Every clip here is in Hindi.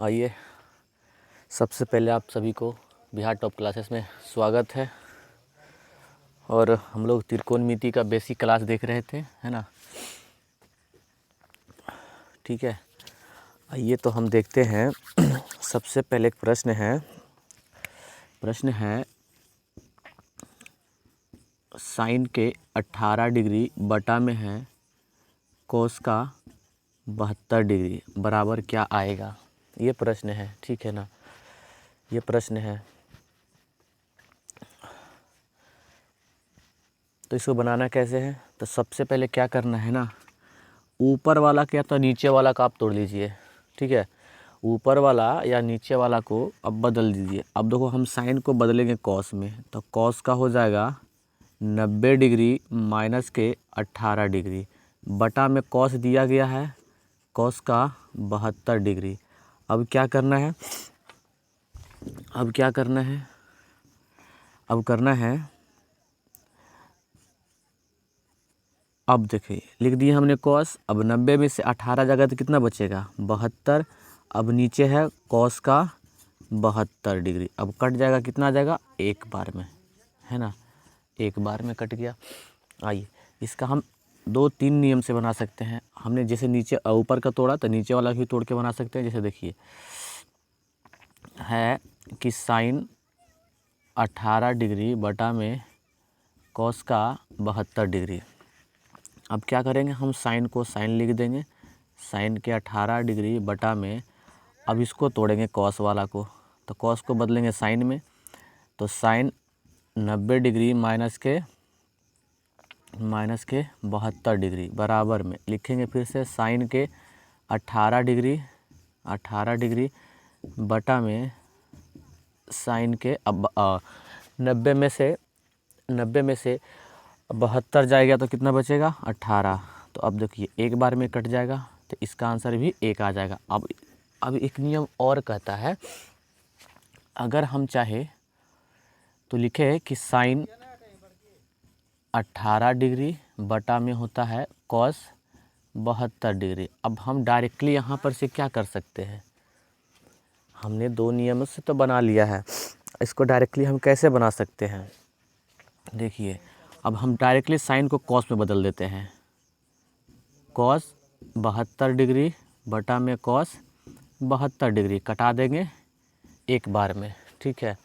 आइए, सबसे पहले आप सभी को बिहार टॉप क्लासेस में स्वागत है। और हम लोग त्रिकोणमिति का बेसिक क्लास देख रहे थे, है ना। ठीक है, आइए तो हम देखते हैं। सबसे पहले एक प्रश्न है साइन के 18 डिग्री बटा में है कोस का 72 डिग्री बराबर क्या आएगा। ये प्रश्न है, ठीक है ना। ये प्रश्न है, तो इसको बनाना कैसे है। तो सबसे पहले क्या करना है ना, ऊपर वाला क्या तो नीचे वाला का आप तोड़ लीजिए। ठीक है, ऊपर वाला या नीचे वाला को अब बदल दीजिए। अब देखो हम साइन को बदलेंगे कॉस में, तो कॉस का हो जाएगा 90 डिग्री माइनस के 18 डिग्री बटा में कॉस दिया गया है कॉस का 72 डिग्री। अब क्या करना है, अब करना है, अब देखिए लिख दिए हमने कॉस। अब 90 में से 18 जाएगा तो कितना बचेगा 72। अब नीचे है कॉस का 72 डिग्री। अब कट जाएगा, कितना आ जाएगा एक बार में, है ना, एक बार में कट गया। आइए इसका हम 2-3 नियम से बना सकते हैं। हमने जैसे नीचे ऊपर का तोड़ा तो नीचे वाला भी तोड़ के बना सकते हैं। जैसे देखिए है कि साइन 18 डिग्री बटा में कॉस का 72 डिग्री। अब क्या करेंगे, हम साइन को साइन लिख देंगे, साइन के 18 डिग्री बटा में। अब इसको तोड़ेंगे कॉस वाला को, तो कॉस को बदलेंगे साइन में, तो साइन 90 डिग्री माइनस के 72 डिग्री बराबर में लिखेंगे फिर से साइन के 18 डिग्री बटा में साइन के। अब 90 में से 72 जाएगा तो कितना बचेगा 18। तो अब देखिए एक बार में कट जाएगा, तो इसका आंसर भी एक आ जाएगा। अब एक नियम और कहता है, अगर हम चाहे तो लिखे कि साइन 18 डिग्री बटा में होता है कॉस 72 डिग्री। अब हम डायरेक्टली यहाँ पर से क्या कर सकते हैं, हमने 2 नियमों से तो बना लिया है, इसको डायरेक्टली हम कैसे बना सकते हैं। देखिए अब हम डायरेक्टली साइन को कॉस में बदल देते हैं, कॉस 72 डिग्री बटा में कॉस 72 डिग्री कटा देंगे एक बार में। ठीक है,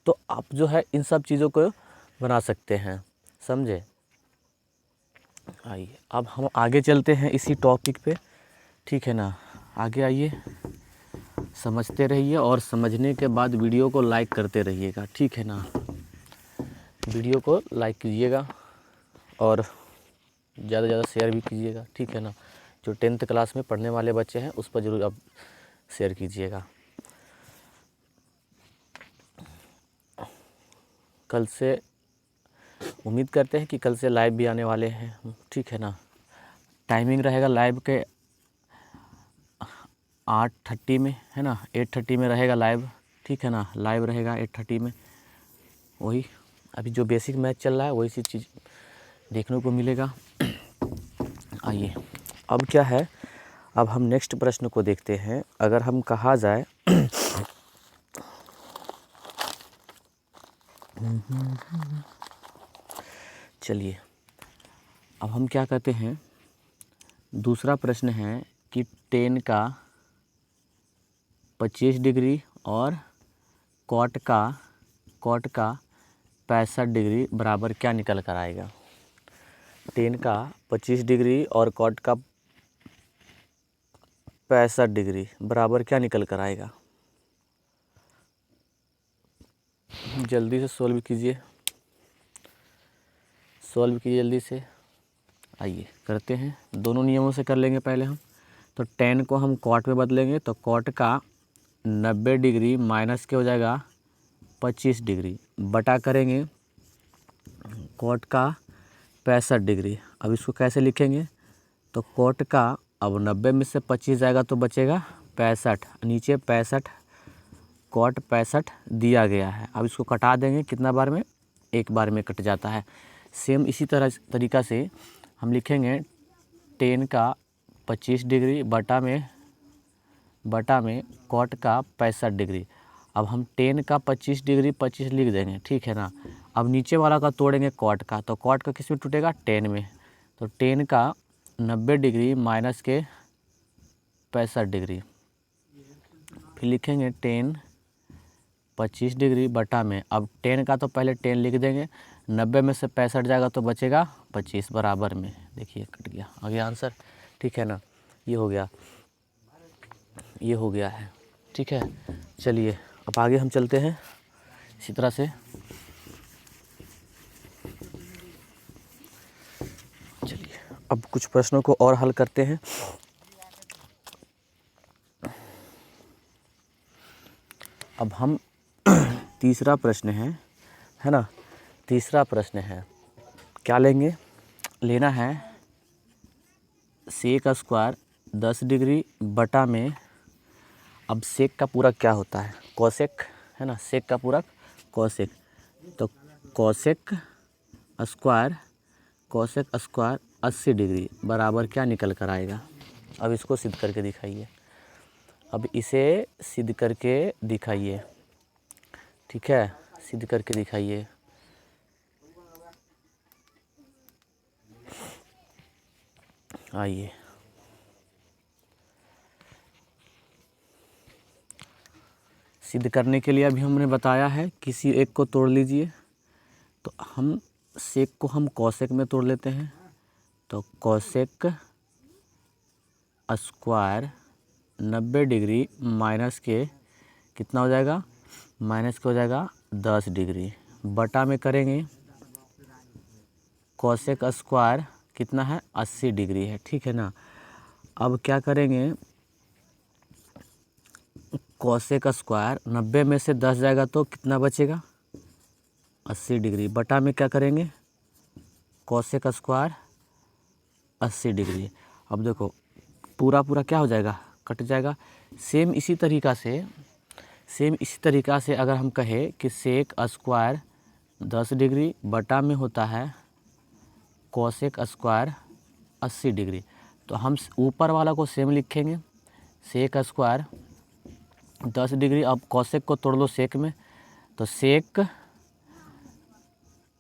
तो आप जो है इन सब चीज़ों को बना सकते हैं, समझे। आइए अब हम आगे चलते हैं इसी टॉपिक पे, ठीक है ना। आगे आइए, समझते रहिए और समझने के बाद वीडियो को लाइक करते रहिएगा, ठीक है ना। वीडियो को लाइक कीजिएगा और ज़्यादा से ज़्यादा शेयर भी कीजिएगा, ठीक है ना। जो 10th क्लास में पढ़ने वाले बच्चे हैं उस पर ज़रूर आप शेयर कीजिएगा। कल से उम्मीद करते हैं कि कल से लाइव भी आने वाले हैं, ठीक है ना। टाइमिंग रहेगा लाइव के 8:30 में, है ना, 8:30 में रहेगा लाइव, ठीक है ना। लाइव रहेगा 8:30 में। वही अभी जो बेसिक मैथ चल रहा है वही सी चीज़ देखने को मिलेगा। आइए अब क्या है, अब हम नेक्स्ट प्रश्न को देखते हैं। अगर हम कहा जाए चलिए अब हम क्या कहते हैं, दूसरा प्रश्न है कि 10 का 25 डिग्री और कॉट का 65 डिग्री बराबर क्या निकल कर आएगा। 10 का 25 डिग्री और कॉट का 65 डिग्री बराबर क्या निकल कर आएगा। जल्दी से सॉल्व कीजिए जल्दी से। आइए करते हैं, दोनों नियमों से कर लेंगे पहले हम। तो 10 को हम कॉट में बदलेंगे, तो कॉट का 90 डिग्री माइनस के हो जाएगा 25 डिग्री बटा करेंगे कॉट का 65 डिग्री। अब इसको कैसे लिखेंगे, तो कॉट का अब 90 में से 25 जाएगा तो बचेगा 65, नीचे 65 कॉट 65 दिया गया है। अब इसको कटा देंगे, कितना बार में एक बार में कट जाता है। सेम इसी तरीका से हम लिखेंगे 10 का 25 डिग्री बटा में बटा में कॉट का 65 डिग्री। अब हम टेन का 25 डिग्री 25 लिख देंगे, ठीक है ना। अब नीचे वाला का तोड़ेंगे कॉट का, तो कॉट का किस में टूटेगा, टेन में। तो टेन का 90 डिग्री माइनस के 65 डिग्री, फिर लिखेंगे टेन 25 डिग्री बटा में, अब टेन का तो पहले 10 लिख देंगे, 90 में से 65 जाएगा तो बचेगा 25 बराबर में। देखिए कट गया, आ गया आंसर, ठीक है ना। ये हो गया, ये हो गया है, ठीक है। चलिए अब आगे हम चलते हैं इसी तरह से। चलिए अब कुछ प्रश्नों को और हल करते हैं। अब हम तीसरा प्रश्न है ना, तीसरा प्रश्न है, क्या लेंगे, लेना है सेक स्क्वायर 10 डिग्री बटा में, अब सेक का पूरक क्या होता है, कोसेक, है ना, सेक का पूरक कोसेक। तो कोसेक स्क्वायर 80 डिग्री बराबर क्या निकल कर आएगा। अब इसको सिद्ध करके दिखाइए, अब इसे सिद्ध करके दिखाइए, ठीक है, सिद्ध करके दिखाइए। आइए, सिद्ध करने के लिए अभी हमने बताया है किसी एक को तोड़ लीजिए, तो हम सेक को हम कोसेक में तोड़ लेते हैं, तो कोसेक स्क्वायर 90 डिग्री माइनस के कितना हो जाएगा, माइनस के हो जाएगा 10 डिग्री बटा में करेंगे कोसेक स्क्वायर कितना है 80 डिग्री है, ठीक है ना। अब क्या करेंगे, कोसेक स्क्वायर 90 में से 10 जाएगा तो कितना बचेगा 80 डिग्री बटा में क्या करेंगे कोसेक स्क्वायर 80 डिग्री। अब देखो पूरा पूरा क्या हो जाएगा, कट जाएगा। सेम इसी तरीका से अगर हम कहें कि सेक स्क्वायर 10 डिग्री बटा में होता है कोसेक स्क्वायर 80 डिग्री, तो हम ऊपर वाला को सेम लिखेंगे, सेक स्क्वायर 10 डिग्री। अब कोसेक को तोड़ लो सेक में, तो सेक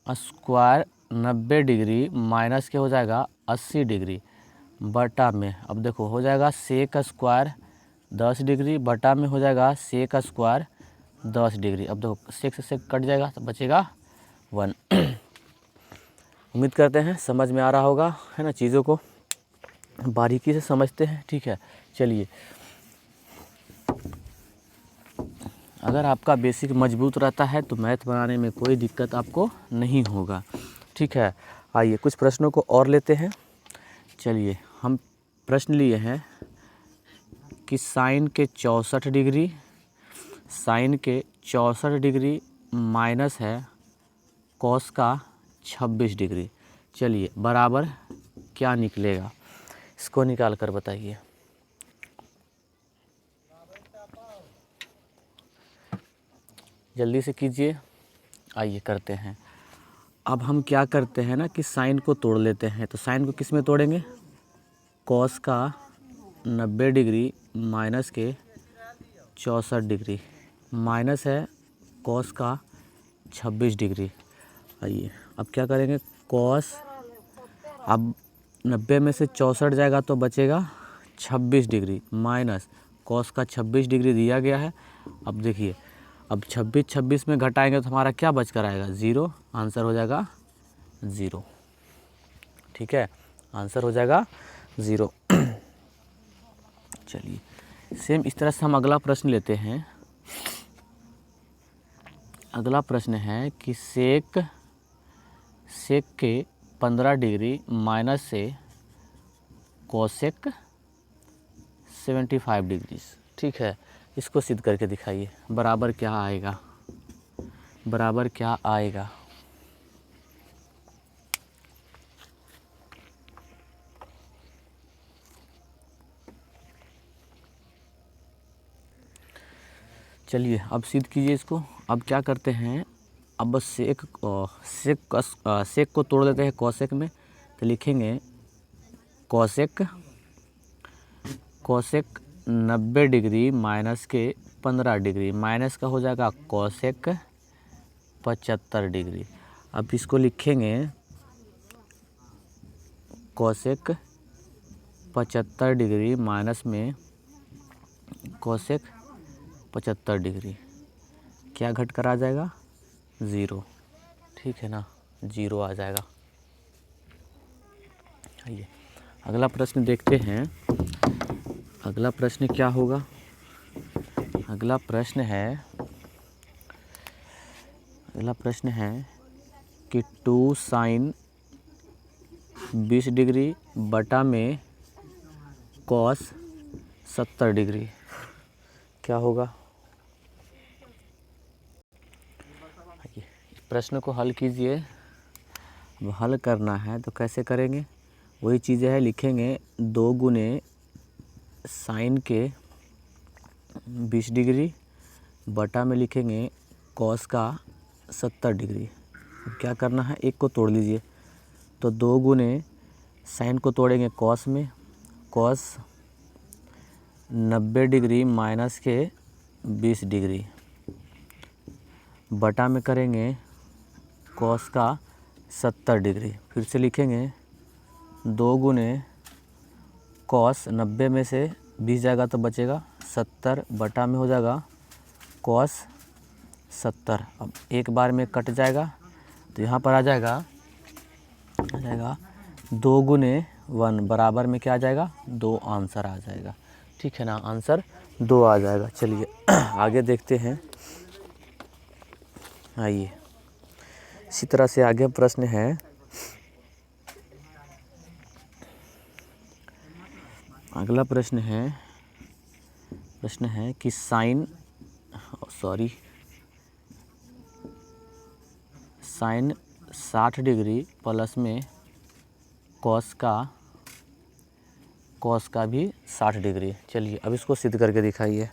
स्क्वायर 90 डिग्री माइनस के हो जाएगा 80 डिग्री बटा में, अब देखो हो जाएगा सेक स्क्वायर 10 डिग्री बटा में हो जाएगा सेक स्क्वायर 10 डिग्री। अब देखो सेक से सेक कट जाएगा तो बचेगा 1। उम्मीद करते हैं समझ में आ रहा होगा, है ना, चीज़ों को बारीकी से समझते हैं, ठीक है। चलिए, अगर आपका बेसिक मजबूत रहता है तो मैथ बनाने में कोई दिक्कत आपको नहीं होगा, ठीक है। आइए कुछ प्रश्नों को और लेते हैं। चलिए हम प्रश्न लिए हैं कि साइन के 64 डिग्री माइनस है कॉस का 26 डिग्री, चलिए बराबर क्या निकलेगा, इसको निकाल कर बताइए। जल्दी से कीजिए, आइए करते हैं। अब हम क्या करते हैं ना कि साइन को तोड़ लेते हैं, तो साइन को किस में तोड़ेंगे, कॉस का 90 डिग्री माइनस के 64 डिग्री माइनस है कॉस का 26 डिग्री। आइए अब क्या करेंगे, कॉस, अब 90 में से 64 जाएगा तो बचेगा 26 डिग्री माइनस कॉस का 26 डिग्री दिया गया है। अब देखिए, अब 26 में घटाएंगे तो हमारा क्या बच कर आएगा, 0, आंसर हो जाएगा 0, ठीक है, आंसर हो जाएगा 0। चलिए सेम इस तरह से हम अगला प्रश्न लेते हैं। अगला प्रश्न है कि सेक के 15 डिग्री माइनस से कोसेक 75 डिग्री, ठीक है, इसको सिद्ध करके दिखाइए, बराबर क्या आएगा, बराबर क्या आएगा। चलिए अब सिद्ध कीजिए इसको। अब क्या करते हैं, अब बस सेक को तोड़ देते हैं कोसेक में, तो लिखेंगे कोसेक 90 डिग्री माइनस के 15 डिग्री, माइनस का हो जाएगा कोसेक 75 डिग्री। अब इसको लिखेंगे कोसेक 75 डिग्री माइनस में कोसेक 75 डिग्री, क्या घट कर आ जाएगा 0, ठीक है ना, 0 आ जाएगा। आइए अगला प्रश्न देखते हैं। अगला प्रश्न क्या होगा? अगला प्रश्न है कि 2 साइन 20 डिग्री बटा में कॉस 70 डिग्री, क्या होगा? आइए प्रश्न को हल कीजिए। अब हल करना है तो कैसे करेंगे? वही चीज़ें है, लिखेंगे 2 गुने साइन के 20 डिग्री बटा में लिखेंगे कॉस का 70 डिग्री। अब क्या करना है, एक को तोड़ लीजिए, तो 2 गुने साइन को तोड़ेंगे कॉस में, कॉस 90 डिग्री माइनस के 20 डिग्री बटा में करेंगे कॉस का 70 डिग्री। फिर से लिखेंगे 2 गुने कॉस 90 में से 20 जाएगा तो बचेगा 70 बटा में हो जाएगा कॉस 70। अब एक बार में कट जाएगा तो यहाँ पर आ जाएगा 2 गुने 1 बराबर में क्या आ जाएगा 2, आंसर आ जाएगा, ठीक है ना, आंसर 2 आ जाएगा। चलिए आगे देखते हैं। आइए इसी तरह से आगे प्रश्न है। अगला प्रश्न है कि साइन 60 डिग्री प्लस में कॉस का भी 60 डिग्री। चलिए अब इसको सिद्ध करके दिखाइए।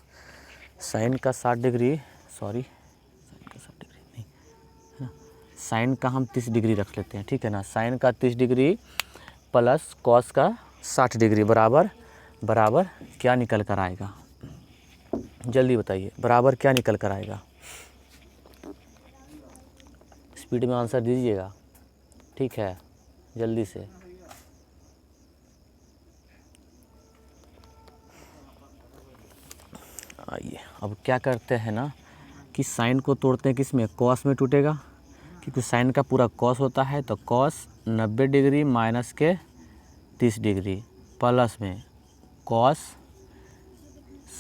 साइन का 60 डिग्री साइन का हम 30 डिग्री रख लेते हैं, ठीक है ना। साइन का 30 डिग्री प्लस कॉस का 60 डिग्री बराबर क्या निकल कर आएगा? जल्दी बताइए, बराबर क्या निकल कर आएगा? स्पीड में आंसर दीजिएगा, ठीक है, जल्दी से। आइए अब क्या करते हैं ना कि साइन को तोड़ते हैं किस में, कॉस में टूटेगा, क्योंकि साइन का पूरा कॉस होता है। तो कॉस 90 डिग्री माइनस के 30 डिग्री प्लस में कॉस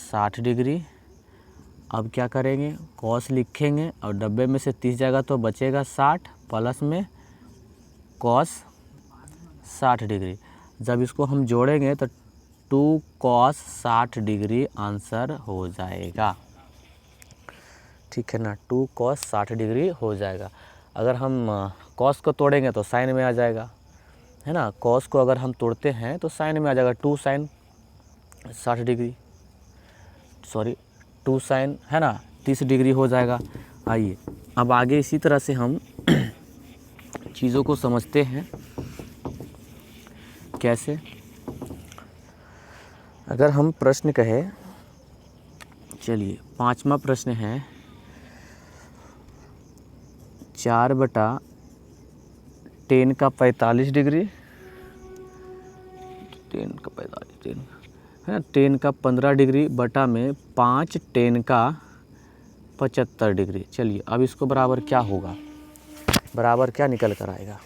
60 डिग्री। अब क्या करेंगे, कॉस लिखेंगे और 90 में से 30 जाएगा तो बचेगा 60 प्लस में कॉस 60 डिग्री। जब इसको हम जोड़ेंगे तो 2 कॉस 60 डिग्री आंसर हो जाएगा, ठीक है ना, 2 कॉस 60 डिग्री हो जाएगा। अगर हम कॉस को तोड़ेंगे तो साइन में आ जाएगा, है ना। कॉस को अगर हम तोड़ते हैं तो साइन में आ जाएगा, 2 साइन 60 डिग्री, 2 साइन, है ना, 30 डिग्री हो जाएगा। आइए अब आगे इसी तरह से हम चीज़ों को समझते हैं। कैसे? अगर हम प्रश्न कहें, चलिए 5वां प्रश्न है 4/10 का 45 डिग्री, 10 का 45 है ना, 10 का 15 डिग्री बटा में 5 10 का 75 डिग्री। चलिए अब इसको बराबर क्या होगा, बराबर क्या निकल कर आएगा?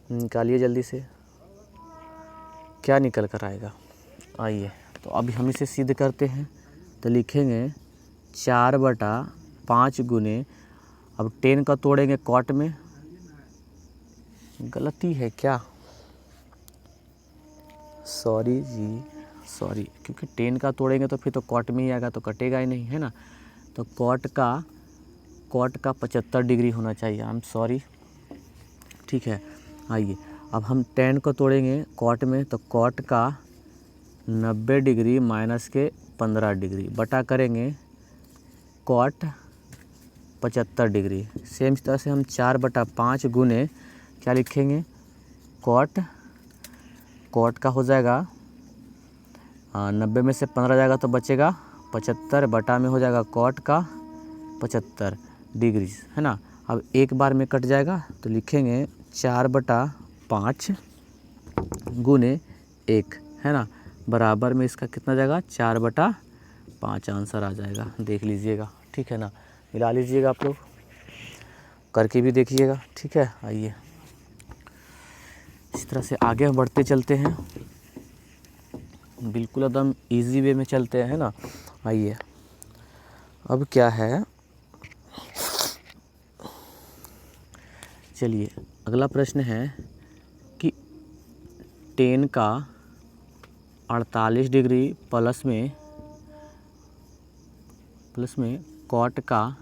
निकालिए जल्दी से, क्या निकल कर आएगा? आइए तो अभी हम इसे सिद्ध करते हैं। तो लिखेंगे 4/5 गुने, अब 10 का तोड़ेंगे कॉट में, गलती है क्या? सॉरी जी, सॉरी, क्योंकि 10 का तोड़ेंगे तो फिर तो कॉट में ही आएगा, तो कटेगा ही नहीं, है ना। तो कॉट का 75 डिग्री होना चाहिए, आई एम सॉरी, ठीक है। आइए अब हम 10 को तोड़ेंगे कॉट में, तो कॉट का 90 डिग्री माइनस के 15 डिग्री बटा करेंगे कॉट 75 डिग्री। सेम तरह से हम 4/5 गुने क्या लिखेंगे, कॉट का हो जाएगा 90 में से 15 जाएगा तो बचेगा 75 बटा में हो जाएगा कॉट का 75 डिग्री, है ना। अब एक बार में कट जाएगा तो लिखेंगे 4/5 गुने 1, है ना, बराबर में इसका कितना जाएगा 4/5 आंसर आ जाएगा। देख लीजिएगा, ठीक है ना, मिला लीजिएगा, आप लोग करके भी देखिएगा, ठीक है। आइए इस तरह से आगे बढ़ते चलते हैं, बिल्कुल एकदम इजी वे में चलते हैं ना। आइए अब क्या है, चलिए अगला प्रश्न है कि 10 का 48 डिग्री प्लस में कॉट का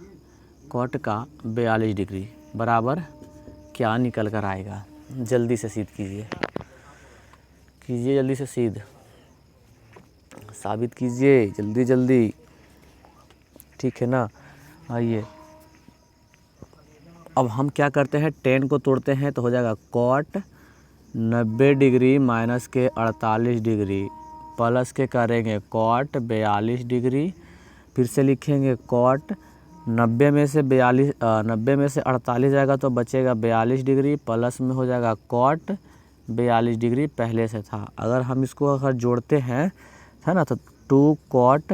42 डिग्री बराबर क्या निकल कर आएगा। जल्दी से सिद्ध कीजिए जल्दी से सिद्ध साबित कीजिए, जल्दी जल्दी, ठीक है ना। आइए अब हम क्या करते हैं, 10 को तोड़ते हैं तो हो जाएगा कॉट 90 डिग्री माइनस के 48 डिग्री प्लस के करेंगे कॉट 42 डिग्री, फिर से लिखेंगे कॉट 90 में से 48 जाएगा तो बचेगा 42 डिग्री प्लस में हो जाएगा कॉट 42 डिग्री पहले से था। अगर हम इसको अगर जोड़ते हैं, है ना, तो 2 कॉट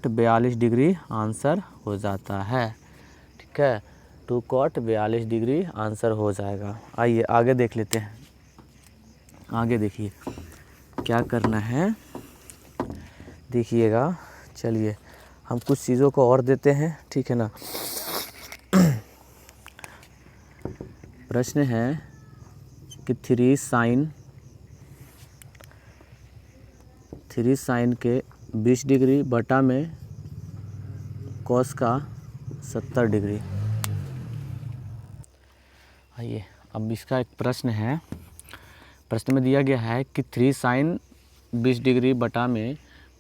42 डिग्री आंसर हो जाता है, ठीक है। 2 कॉट 42 डिग्री आंसर हो जाएगा। आइए आगे देख लेते हैं, आगे देखिए क्या करना है, देखिएगा। चलिए हम कुछ चीज़ों को और देते हैं, ठीक है ना। प्रश्न है कि 3 साइन के 20 डिग्री बटा में कॉस का 70 डिग्री। आइए अब इसका एक प्रश्न है, प्रश्न में दिया गया है कि 3 साइन 20 डिग्री बटा में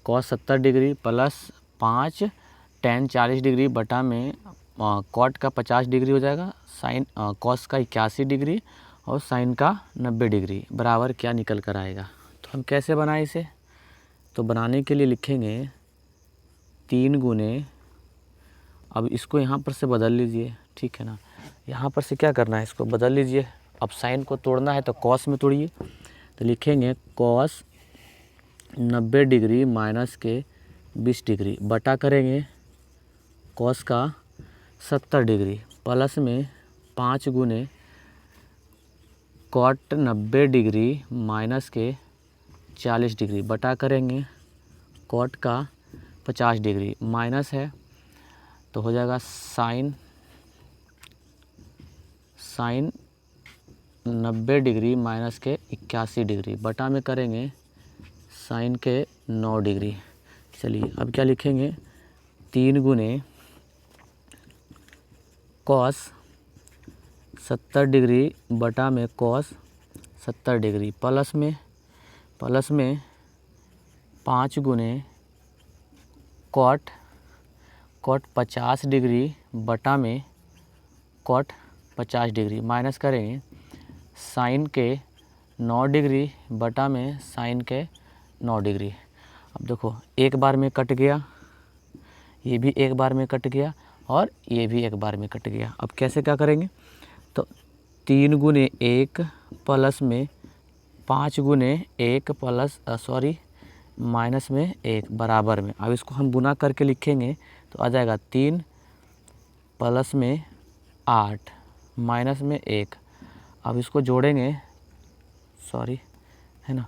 cos 70 degree plus 5 ten 40 degree बटा में कॉट का 50 डिग्री हो जाएगा, साइन कॉस का 81 डिग्री और साइन का 90 डिग्री बराबर क्या निकल कर आएगा। तो हम कैसे बनाएं इसे, तो बनाने के लिए लिखेंगे 3 गुने, अब इसको यहाँ पर से बदल लीजिए, ठीक है ना। यहाँ पर से क्या करना है, इसको बदल लीजिए। अब साइन को तोड़ना है तो कॉस में तोड़िए, तो लिखेंगे कॉस 90 डिग्री माइनस के 20 डिग्री बटा करेंगे कॉस का 70 डिग्री प्लस में 5 गुने कॉट 90 डिग्री माइनस के 40 डिग्री बटा करेंगे कॉट का 50 डिग्री, माइनस है तो हो जाएगा साइन 90 डिग्री माइनस के 81 डिग्री बटा में करेंगे साइन के 9 डिग्री। चलिए अब क्या लिखेंगे, 3 गुने कॉस 70 डिग्री बटा में कॉस 70 डिग्री प्लस में 5 गुने कॉट 50 डिग्री बटा में कॉट 50 डिग्री, माइनस करेंगे साइन के 9 डिग्री बटा में साइन के 9 डिग्री। अब देखो एक बार में कट गया, ये भी एक बार में कट गया और ये भी एक बार में कट गया। अब कैसे क्या करेंगे, तो 3 गुने 1 प्लस में 5 गुने 1 प्लस माइनस में 1 बराबर में, अब इसको हम गुना करके लिखेंगे तो आ जाएगा 3 प्लस में 8 माइनस में 1। अब इसको जोड़ेंगे, है ना,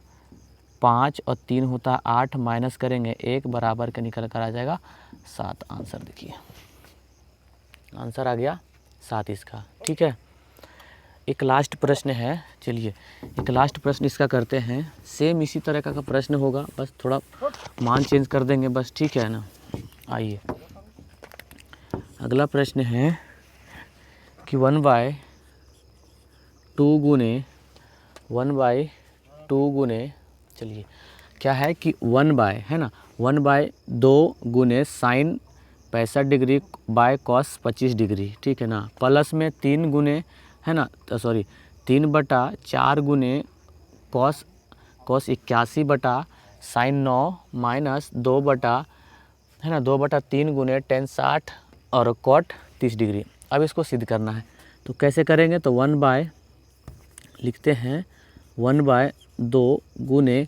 5 और 3 होता है 8, माइनस करेंगे 1 बराबर के निकल कर आ जाएगा 7। आंसर देखिए, आंसर आ गया 7 इसका, ठीक है। एक लास्ट प्रश्न है, चलिए एक लास्ट प्रश्न इसका करते हैं। सेम इसी तरह का प्रश्न होगा, बस थोड़ा मान चेंज कर देंगे बस, ठीक है ना। आइए अगला प्रश्न है कि 1/2 गुने चलिए क्या है कि 1/2 गुने sine 65 degree by cos 25 degree, ठीक है ना, प्लस में 3 गुने, है ना, 3/4 गुने कॉस 81 बटा साइन 9 माइनस 2/, है ना, 2/3 गुने टेन 60 और कॉट 30 डिग्री। अब इसको सिद्ध करना है तो कैसे करेंगे, तो 1/, लिखते हैं 1/2 गुने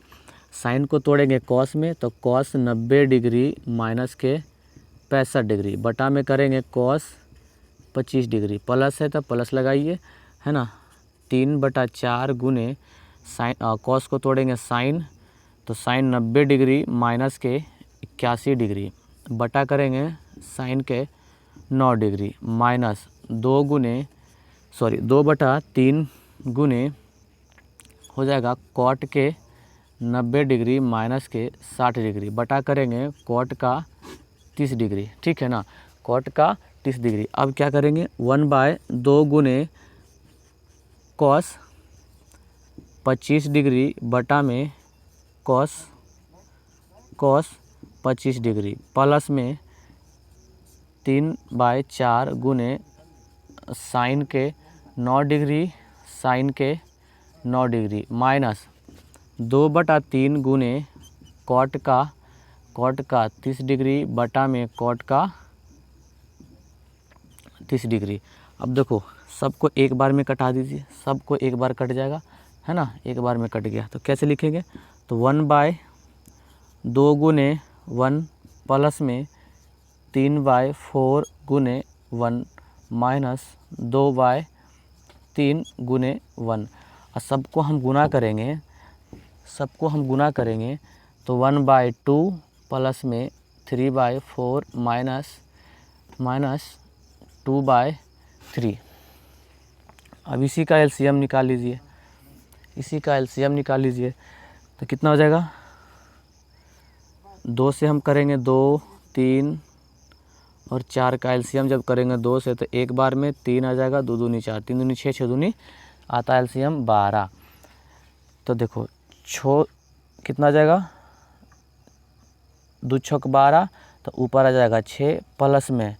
साइन को तोड़ेंगे कॉस में, तो कॉस 90 डिग्री माइनस के 65 डिग्री, बटा में करेंगे कॉस 25 डिग्री, प्लस है तो प्लस लगाइए, है ना, 3/4 गुने साइन, कॉस को तोड़ेंगे साइन, तो साइन 90 डिग्री माइनस के 81 डिग्री, बटा करेंगे साइन के 9 डिग्री माइनस 2/3 गुने हो जाएगा कॉट के 90 डिग्री माइनस के 60 डिग्री, बटा करेंगे कॉट का 30 डिग्री, ठीक है ना, कॉट का 30 डिग्री। अब क्या करेंगे, 1/2 गुने कॉस 25 डिग्री बटा में कॉस 25 डिग्री, प्लस में 3/4 गुने साइन के 9 डिग्री, साइन के 9 डिग्री माइनस 2/3 गुने कॉट का 30 डिग्री बटा में कॉट का 30 डिग्री। अब देखो सबको एक बार में कटा दीजिए, सबको एक बार कट जाएगा, है ना, एक बार में कट गया तो कैसे लिखेंगे, तो 1/2 गुने 1 प्लस में 3/4 गुने 1 माइनस 2/3 गुने 1, और सबको हम गुना करेंगे तो 1/2 प्लस में 3/4 माइनस 2/3। अब इसी का एलसीएम निकाल लीजिए, तो कितना हो जाएगा, 2 से हम करेंगे 2, 3 और 4 का एलसीएम जब करेंगे 2 से तो एक बार में 3 आ जाएगा, 2 दूनी 4, 3 दूनी 6, 6 दूनी आता है एलसीएम 12। तो देखो कितना आ जाएगा, 2 छक 12, तो ऊपर आ जाएगा 6 प्लस में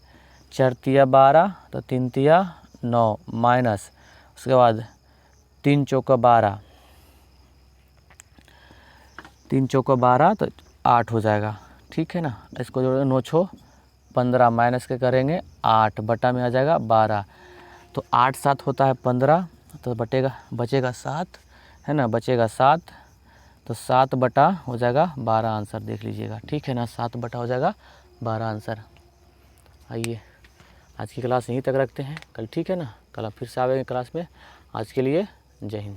4 तिया 12, तो 3 तिया 9 माइनस उसके बाद 3 चौका 12, 3 चौका 12 तो 8 हो जाएगा, ठीक है ना, इसको जोड़ेंगे 9 छो 15 माइनस के करेंगे 8 बटा में आ जाएगा 12, तो 8 7 होता है 15, तो बचेगा 7, है ना, बचेगा 7, तो 7 बटा हो जाएगा 12 आंसर देख लीजिएगा, ठीक है ना, 7 बटा हो जाएगा 12 आंसर। आइए आज की क्लास यहीं तक रखते हैं, कल ठीक है ना, कल आप फिर से आएंगे क्लास में। आज के लिए जय हिंद।